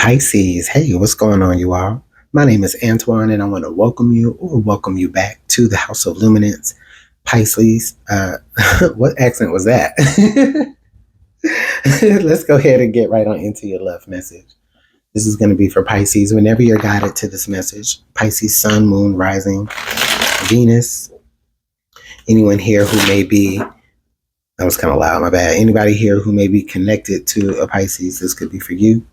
Pisces, hey, what's going on, you all? My name is Antoine, and I want to welcome you back to the House of Luminance. Pisces, what accent was that? Let's go ahead and get right on into your love message. This is going to be for Pisces. Whenever you're guided to this message, Pisces, Sun, Moon, Rising, Venus, anyone here who may be, that was kind of loud, my bad. Anybody here who may be connected to a Pisces, this could be for you.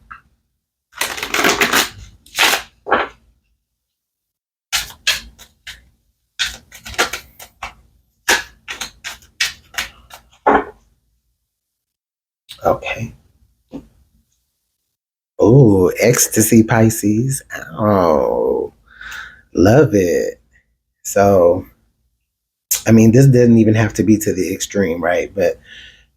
Okay. Oh, ecstasy Pisces. Oh, love it. So, I mean, this doesn't even have to be to the extreme, right? But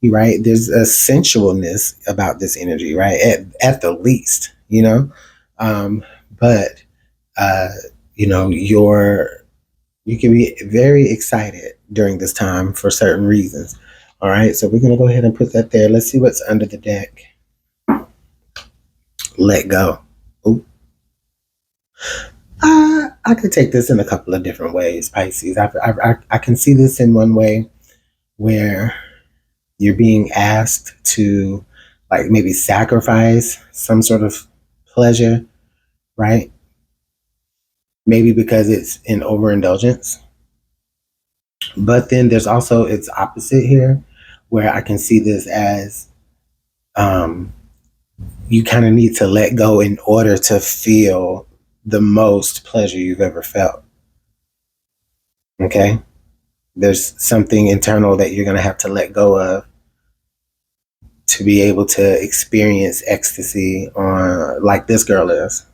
you're right. There's a sensualness about this energy, right? At the least, Um, but you know, you can be very excited during this time for certain reasons. All right. So we're gonna go ahead and put that there. Let's see what's under the deck. Let go. Ooh. I could take this in a couple of different ways, Pisces. I can see this in one way where you're being asked to, like, maybe sacrifice some sort of pleasure, right? Maybe because it's an overindulgence. But then there's also its opposite here, where I can see this as um, you kind of need to let go in order to feel the most pleasure you've ever felt. Okay? There's something internal that you're going to have to let go of to be able to experience ecstasy on, like this girl is.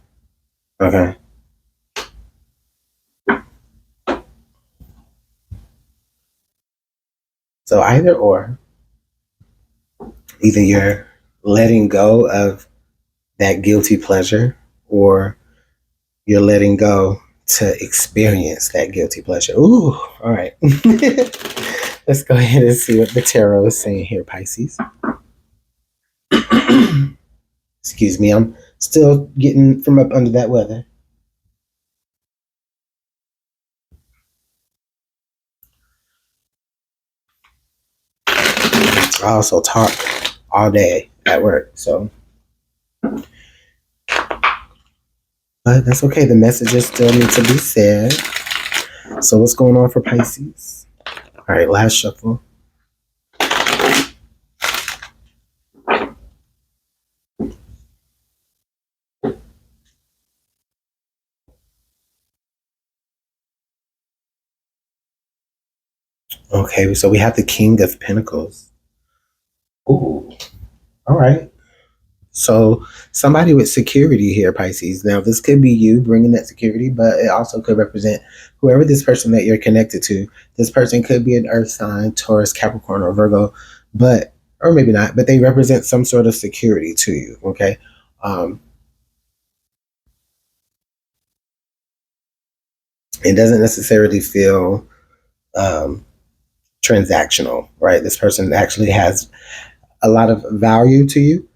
Okay. So either you're letting go of that guilty pleasure, or you're letting go to experience that guilty pleasure. Ooh, all right. Let's go ahead and see what the tarot is saying here, Pisces. Excuse me, I'm still getting from up under that weather. I also talk all day at work, so. But that's okay. The messages still need to be said. So what's going on for Pisces? All right, last shuffle. Okay, so we have the King of Pentacles. Ooh, all right. So somebody with security here, Pisces. Now, this could be you bringing that security, but it also could represent whoever this person that you're connected to. This person could be an earth sign, Taurus, Capricorn, or Virgo, or maybe not, but they represent some sort of security to you, okay? It doesn't necessarily feel transactional, right? This person actually has a lot of value to you.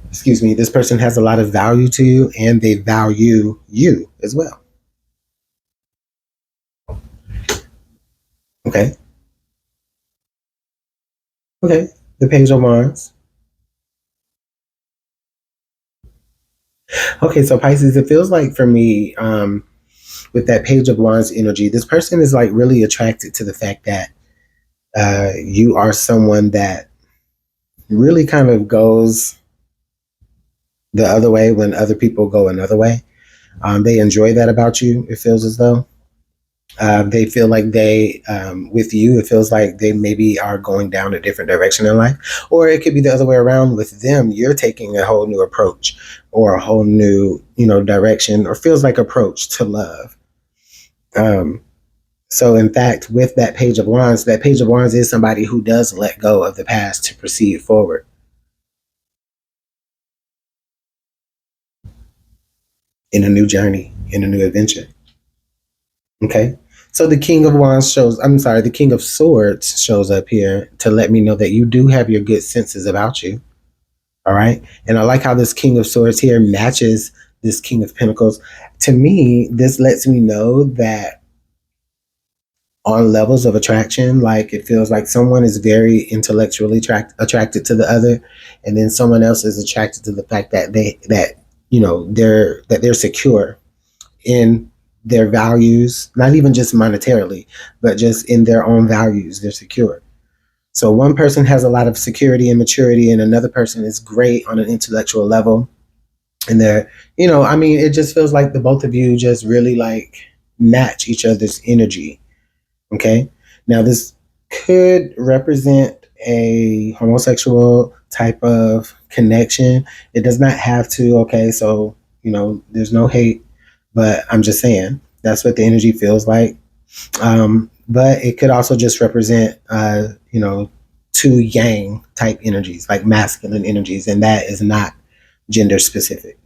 Excuse me, this person has a lot of value to you, and they value you as well. Okay. Okay. The Page of Wands. Okay, so Pisces, it feels like for me, with that Page of Wands energy, this person is like really attracted to the fact that you are someone that really kind of goes the other way when other people go another way. They enjoy that about you. It feels as though they feel like with you, it feels like they maybe are going down a different direction in life, or it could be the other way around. With them, you're taking a whole new approach, or a whole new, direction, or feels like approach to love. So in fact, with that Page of Wands is somebody who does let go of the past to proceed forward in a new journey, in a new adventure. Okay. So the King of Swords shows up here to let me know that you do have your good senses about you. All right. And I like how this King of Swords here matches this King of Pentacles. To me, this lets me know that on levels of attraction, like it feels like someone is very intellectually attracted to the other, and then someone else is attracted to the fact that they're secure in their values, not even just monetarily, but just in their own values. They're secure. So one person has a lot of security and maturity, and another person is great on an intellectual level. And it just feels like the both of you just really like match each other's energy. Okay. Now, this could represent a homosexual type of connection. It does not have to. Okay. So, there's no hate, but I'm just saying that's what the energy feels like. But it could also just represent, two yang type energies, like masculine energies. And that is not gender specific,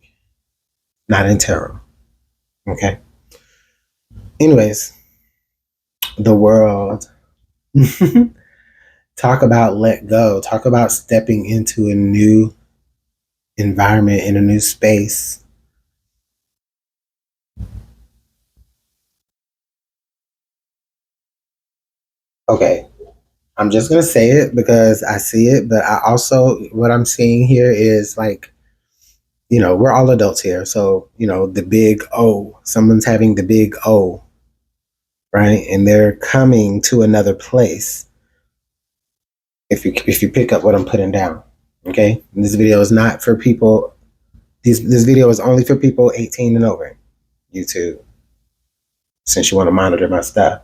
not in tarot. Okay. Anyways, the world. Talk about let go. Talk about stepping into a new environment, in a new space. Okay, I'm just going to say it because I see it, but I also, what I'm seeing here is like, we're all adults here. So, the big O, someone's having the big O, right? And they're coming to another place. If you pick up what I'm putting down, okay? And this video is not for people. This video is only for people 18 and over. YouTube, since you want to monitor my stuff.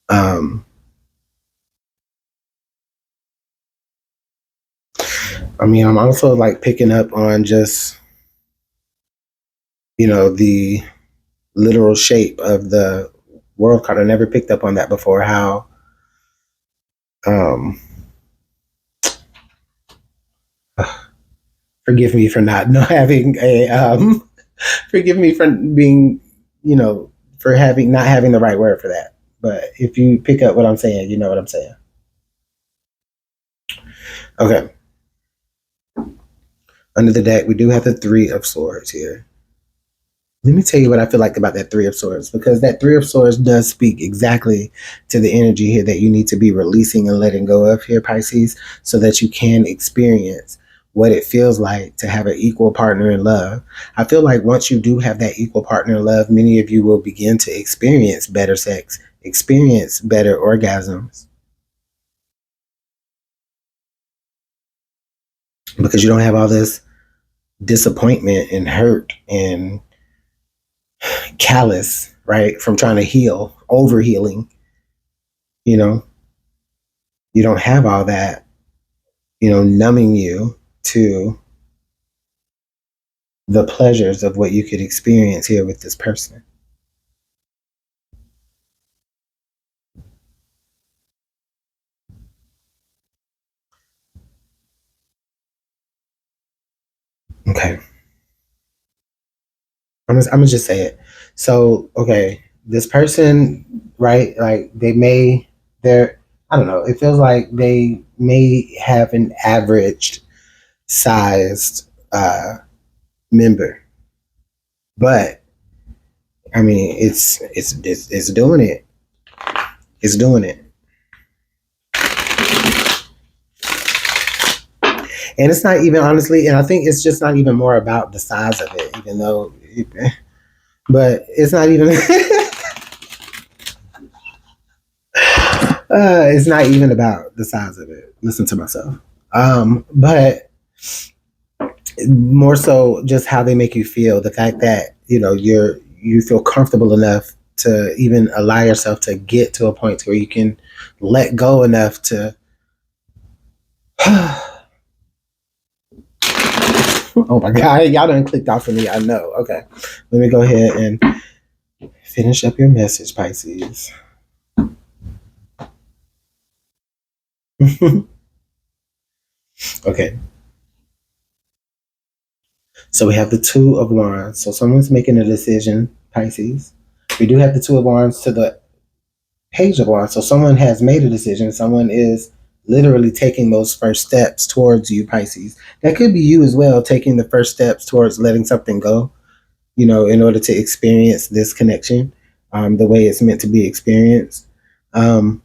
Um, I'm also like picking up on just, the literal shape of the world card. I never picked up on that before. How, um, forgive me for not having forgive me for being, for not having the right word for that. But if you pick up what I'm saying, you know what I'm saying. Okay. Under the deck, we do have the Three of Swords here. Let me tell you what I feel like about that Three of Swords, because that Three of Swords does speak exactly to the energy here that you need to be releasing and letting go of here, Pisces, so that you can experience what it feels like to have an equal partner in love. I feel like once you do have that equal partner in love, many of you will begin to experience better sex, experience better orgasms, because you don't have all this disappointment and hurt and callous, right? From trying to heal, over healing, you know, you don't have all that, numbing you to the pleasures of what you could experience here with this person. Okay. I'm gonna just say it. So, okay, this person, right? Like they're, I don't know. It feels like they may have an average sized member, but it's doing it. It's doing it. And it's not even, honestly, and I think it's just not even more about the size of it, even though, but it's not even, it's not even about the size of it. Listen to myself. But more so just how they make you feel. The fact that, you feel comfortable enough to even allow yourself to get to a point where you can let go enough to, oh my God, y'all done clicked off of me. I know. Okay. Let me go ahead and finish up your message, Pisces. Okay. So we have the Two of Wands. So someone's making a decision, Pisces. We do have the Two of Wands to the Page of Wands. So someone has made a decision. Someone is literally taking those first steps towards you, Pisces. That could be you as well, taking the first steps towards letting something go, in order to experience this connection the way it's meant to be experienced. Um,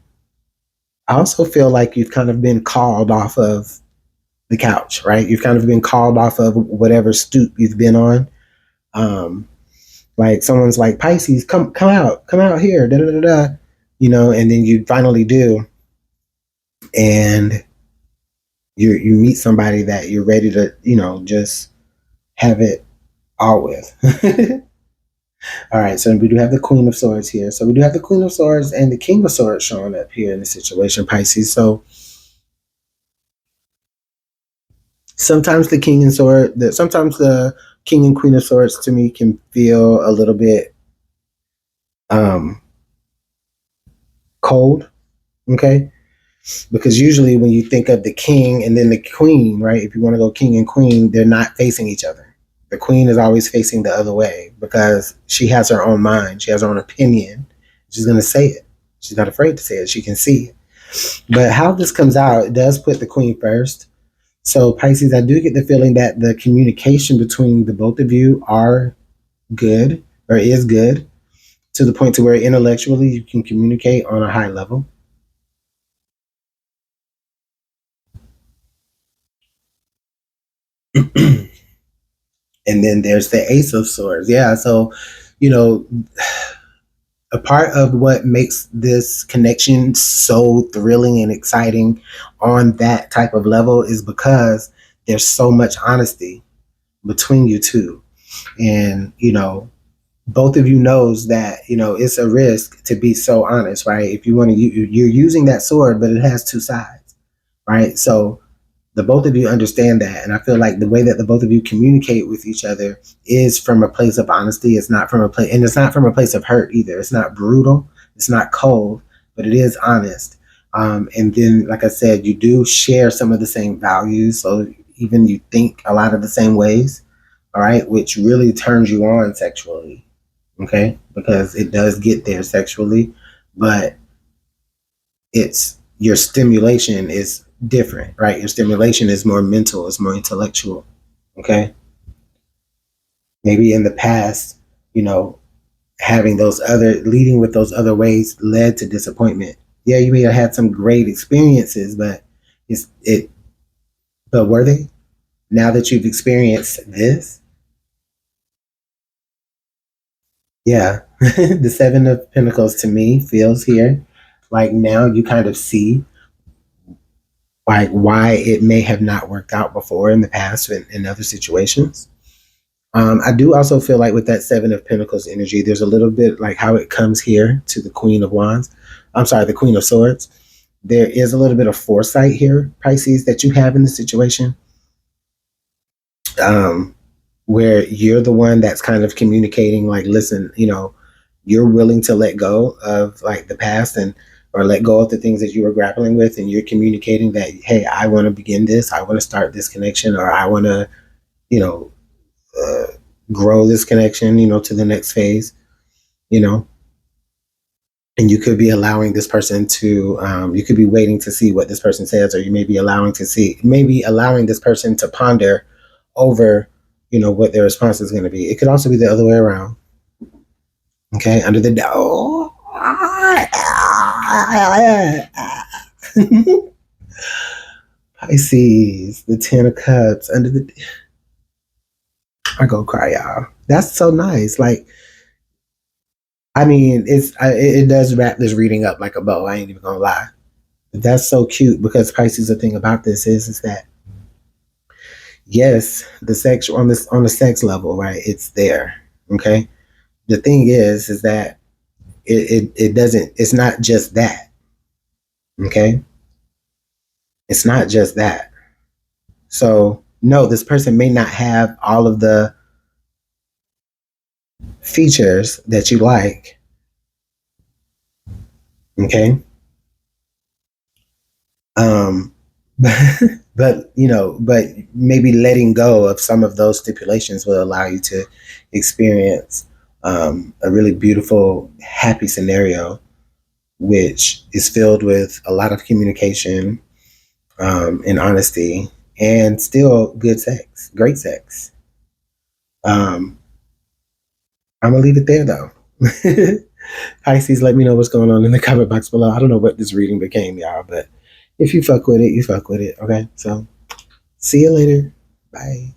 I also feel like you've kind of been called off of the couch, right? You've kind of been called off of whatever stoop you've been on. Um, like someone's like, Pisces, come out here, da da da da, and then you finally do, and you meet somebody that you're ready to, just have it all with. All right, so we do have the Queen of Swords here. So we do have the Queen of Swords and the King of Swords showing up here in the situation, Pisces. So sometimes sometimes the King and Queen of Swords to me can feel a little bit um cold, okay? Because usually when you think of the king and then the queen, right? If you want to go king and queen, they're not facing each other. The queen is always facing the other way because she has her own mind. She has her own opinion. She's going to say it. She's not afraid to say it. She can see it. But how this comes out, it does put the queen first. So Pisces, I do get the feeling that the communication between the both of you are good or is good to the point to where intellectually you can communicate on a high level. And then there's the Ace of Swords. Yeah, so you know, a part of what makes this connection so thrilling and exciting on that type of level is because there's so much honesty between you two, and both of you knows that it's a risk to be so honest, right? If you want to, you're using that sword, but it has two sides, right? So the both of you understand that, and I feel like the way that the both of you communicate with each other is from a place of honesty. It's not from a place, and it's not from a place of hurt either. It's not brutal, it's not cold, but it is honest. And then, like I said, you do share some of the same values, so even you think a lot of the same ways, all right, which really turns you on sexually, okay, because it does get there sexually, but it's your stimulation is different, right? Your stimulation is more mental, it's more intellectual. Okay. Maybe in the past, you know, having those other leading with those other ways led to disappointment. Yeah, you may have had some great experiences, but it but were they? Now that you've experienced this, yeah. The Seven of Pentacles to me feels here like now you kind of see like why it may have not worked out before in the past in other situations. I do also feel like with that Seven of Pentacles energy, there's a little bit like how it comes here to the Queen of Wands. I'm sorry, the Queen of Swords. There is a little bit of foresight here, Pisces, that you have in the situation, um, where you're the one that's kind of communicating, like, listen, you're willing to let go of like the past and or let go of the things that you were grappling with, and you're communicating that, hey, I want to begin this, I want to start this connection, or I want to, you know, uh, grow this connection, to the next phase, you know, and you could be allowing this person to, you could be waiting to see what this person says, or you may be maybe allowing this person to ponder over, what their response is going to be. It could also be the other way around. Okay, under the oh, Pisces, the Ten of Cups under the. I go cry, y'all. That's so nice. Like, I mean, it does wrap this reading up like a bow. I ain't even gonna lie. But that's so cute because Pisces. The thing about this is that yes, the sex on the sex level, right? It's there. Okay. The thing is that it doesn't. It's not just that. Okay. It's not just that. So no, this person may not have all of the features that you like. Okay. Um, but maybe letting go of some of those stipulations will allow you to experience a really beautiful, happy scenario which is filled with a lot of communication, and honesty, and still good sex, great sex. Um, I'm gonna leave it there though. Pisces, let me know what's going on in the comment box below. I don't know what this reading became, y'all, but if you fuck with it, you fuck with it. Okay, so see you later. Bye.